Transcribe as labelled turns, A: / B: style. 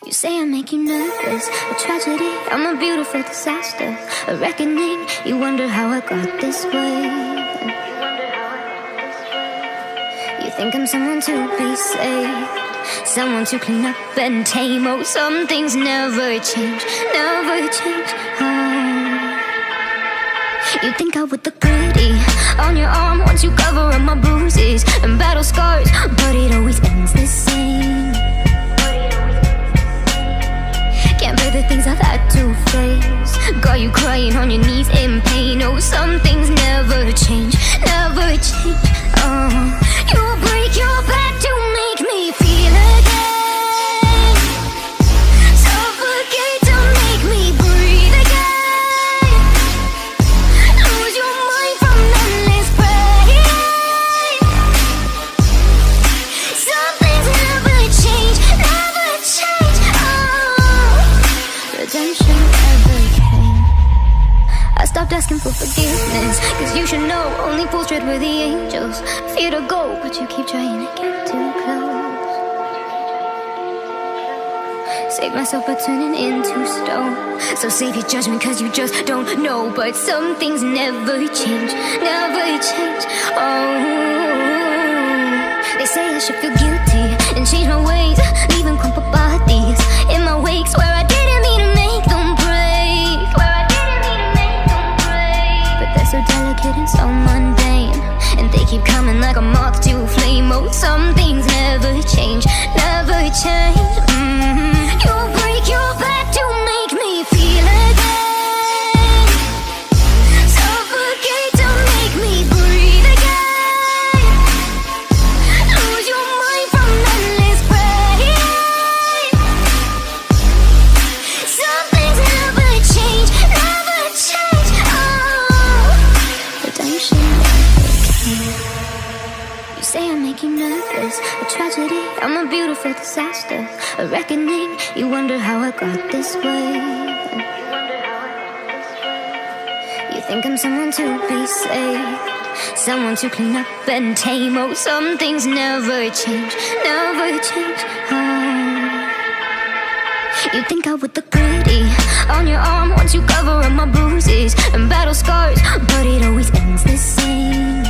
A: You say I make you nervous, a tragedy, I'm a beautiful disaster, a reckoning, you wonder how I got this way. You think I'm someone to be saved, someone to clean up and tame. Oh, some things never change, never change. Oh. You think I would look pretty on your arm once you cover up my bruises and battle scars, but it always ends the same. Can't bear the things I've had to face, got you crying on your knees in pain. Oh, some things never change, never change. Oh, you break your back to make me feel again, suffocate to make me breathe again, lose your mind from endless pain. Some things never change, never change. Oh, redemption never came. I stopped asking for forgiveness, cause you should know only fools tread where the angels fear to go, but you keep trying to get too close. Save myself by turning into stone, so save your judgment cause you just don't know. But some things never change, never change. Oh, they say I should feel guilty and change my ways, leaving crumpled bodies in my wake. Swear I didn't mean to make them break, swear I didn't mean to make them break. But they're so delicate and so mundane, and they keep coming like a moth to a flame. Oh, some things never change, never change. You break your back to make me feel again, suffocate to make me breathe again, lose your mind from endless pain. Some things never change, never change. Oh, redemption never came. You say I make you nervous, a tragedy, I'm a beautiful disaster, a reckoning, you wonder how I got this way. You think I'm someone to be saved, someone to clean up and tame. Oh, some things never change, never change. Oh. You think I would look pretty on your arm once you cover up my bruises and battle scars, but it always ends the same.